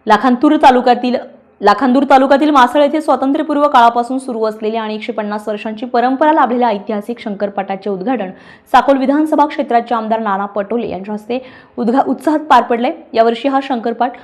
लाखांदूर तालुक्यातील मासळ येथे स्वातंत्र्यपूर्व काळापासून सुरू असलेल्या आणि 150 वर्षांची परंपरा लाभलेल्या ऐतिहासिक शंकरपाटाचे उद्घाटन साकोल विधानसभा क्षेत्राचे आमदार नाना पटोले यांच्या हस्ते उत्साहात पार पडले। यावर्षी हा शंकरपाट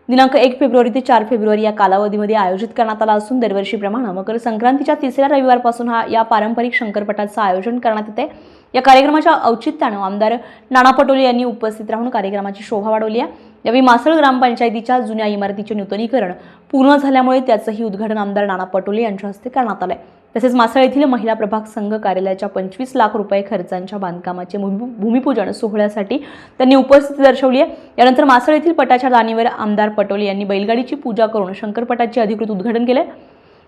दिनांक 1 फेब्रुवारी ते 4 फेब्रुवारी या कालावधीमध्ये आयोजित करण्यात आला असून दरवर्षीप्रमाणे मकर संक्रांतीच्या तिसऱ्या रविवारपासून या पारंपरिक शंकरपाटाचे आयोजन करण्यात येते। या कार्यक्रमाच्या औचित्याने आमदार नाना पटोले यांनी उपस्थित राहून कार्यक्रमाची शोभा वाढवली आहे। यावेळी मासळ ग्रामपंचायतीच्या जुन्या इमारतीचे नूतनीकरण पूर्ण झाल्यामुळे त्याचेही उद्घाटन आमदार नाना पटोले यांच्या हस्ते करण्यात आले। तसेच मासळ येथील महिला प्रभाग संघ कार्यालयाच्या 25 लाख रुपये खर्चांच्या बांधकामाचे भूमिपूजन सोहळ्यासाठी त्यांनी उपस्थिती दर्शवली आहे। यानंतर मासळ येथील पटाच्या दानीवर आमदार पटोले यांनी बैलगाडीची पूजा करून शंकरपटाचे अधिकृत उद्घाटन केले।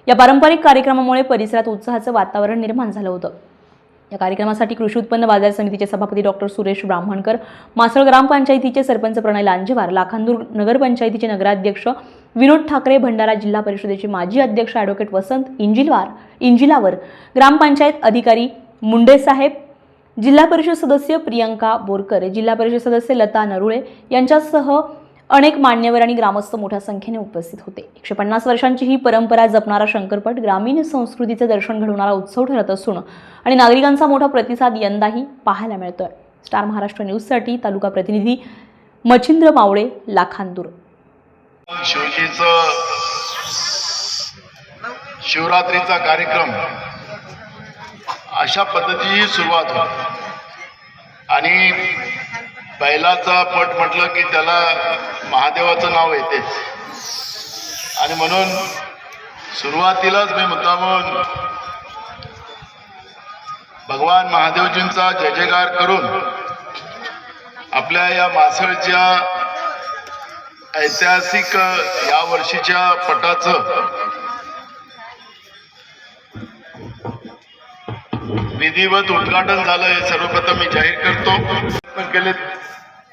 या पारंपरिक कार्यक्रमामुळे परिसरात उत्साहाचे वातावरण निर्माण झाले होते। या कार्यक्रमासाठी कृषी उत्पन्न बाजार समितीचे सभापती डॉक्टर सुरेश ब्राह्मणकर, मासळ ग्रामपंचायतीचे सरपंच प्रणय लांजेवार, लाखांदूर नगरपंचायतीचे नगराध्यक्ष विनोद ठाकरे, भंडारा जिल्हा परिषदेचे माजी अध्यक्ष ॲडव्होकेट वसंत इंजिलावर, ग्रामपंचायत अधिकारी मुंडे साहेब, जिल्हा परिषद सदस्य प्रियंका बोरकर, जिल्हा परिषद सदस्य लता नरुळे यांच्यासह अनेक मान्यवर आणि ग्रामस्थ मोठ्या संख्येने उपस्थित होते। 150 वर्षांची ही परंपरा जपणारा शंकरपट ग्रामीण संस्कृतीचे दर्शन घडवणारा उत्सव ठरत असून आणि नागरिकांचा मोठा प्रतिसाद यंदाही पाहायला मिळतोय। स्टार महाराष्ट्र न्यूजसाठी तालुका प्रतिनिधी मच्छिंद्र मावळे, लाखांदूर। शिवरात्रीचा कार्यक्रम अशा पद्धतीची सुरुवात होती आणि बैलाचा पट म्हटलं की त्याला महादेवाचं नाव येते आणि म्हणून सुरुवातीलाच मी मुद्दामून भगवान महादेवजींचा जय जयकार करून आपल्या या मासळच्या ऐतिहासिक या वर्षीच्या पटाचं विधिवत उद्घाटन झालं हे सर्वप्रथम मी जाहीर करतो। केले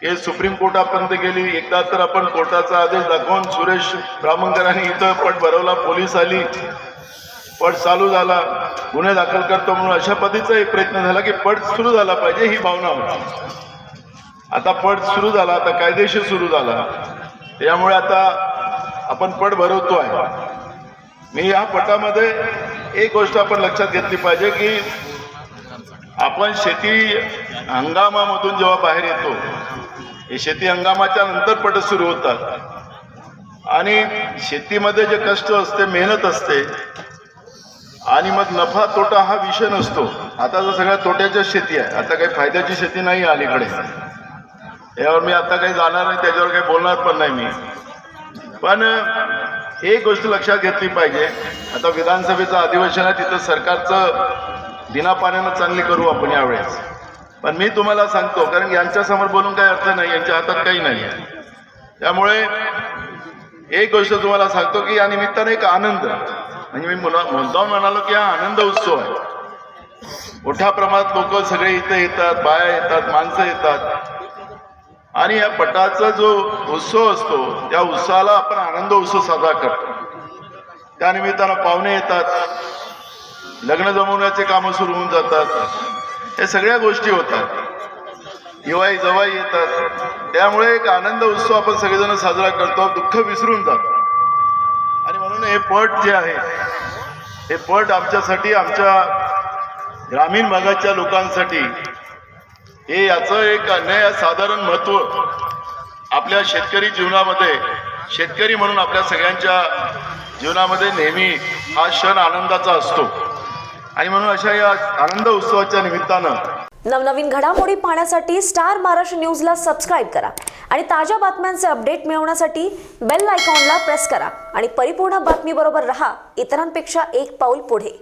हे सुप्रीम कोर्टापर्यंत गेली, एकदा तर आपण कोर्टाचा आदेश दाखवून सुरेश ब्राह्मणकरांनी इथं पट भरवला, पोलीस आली, पट चालू झाला, गुन्हे दाखल करतो म्हणून अशा पद्धतीचा एक प्रयत्न झाला की पट सुरू झाला पाहिजे ही भावना होती। आता पट सुरू झाला, आता कायदेशीर सुरू झाला, त्यामुळे आता आपण पट भरवतो आहे। मी या पटामध्ये एक गोष्ट आपण लक्षात घेतली पाहिजे की आपण शेती हंगामामधून जेव्हा बाहेर येतो, हे शेती हंगामाच्या नंतर पट सुरू होतात आणि शेतीमध्ये जे कष्ट असते, मेहनत असते आणि मग नफा तोटा हा विषय नसतो। आता तर सगळ्या तोट्याच्या शेती आहे, आता काही फायद्याची शेती नाही अलीकडे। यावर मी आता काही जाणार नाही, त्याच्यावर काही बोलणार पण नाही मी। पण एक गोष्ट लक्षात घेतली पाहिजे, आता विधानसभेचं अधिवेशन आहे, तिथं सरकारचं बिना पाण्यानं चांगली करू आपण यावेळेस। पण मी तुम्हाला सांगतो, कारण यांच्यासमोर बोलून काही अर्थ नाही, यांच्या हातात काही नाही आहे। त्यामुळे एक गोष्ट तुम्हाला सांगतो की या निमित्ताने एक आनंद, म्हणजे मी मुद्दाम म्हणालो की हा आनंद उत्सव आहे। मोठ्या प्रमाणात लोक सगळे इथे येतात, बाया येतात, माणसं येतात आणि या पटाचा जो उत्सव असतो त्या उत्सवाला आपण आनंद उत्सव साजरा करतो। त्या निमित्तानं पाहुणे येतात, लग्न जमवण्याचे कामं सुरू होऊन जातात, हे सगळ्या गोष्टी होतात, दिवाळी जवाई येतात, त्यामुळे एक आनंद उत्सव आपण सगळेजण साजरा करतो, दुःख विसरून जातो। आणि म्हणून हे पट जे आहे, हे पट आमच्यासाठी, आमच्या ग्रामीण भागाच्या लोकांसाठी हे याचं एक अनन्यसाधारण महत्त्व आपल्या शेतकरी जीवनामध्ये, शेतकरी म्हणून आपल्या सगळ्यांच्या जीवनामध्ये नेहमी हा क्षण आनंदाचा असतो आणि म्हणून अशा या आनंद उत्सवाच्या निमित्तानं नवनवीन घडामोडी पाहण्यासाठी स्टार महाराष्ट्र न्यूजला सबस्क्राईब करा आणि ताज्या बातम्यांचे अपडेट मिळवण्यासाठी बेल आयकॉनला प्रेस करा आणि परिपूर्ण बातमीबरोबर रहा, इतरांपेक्षा एक पाऊल पुढे।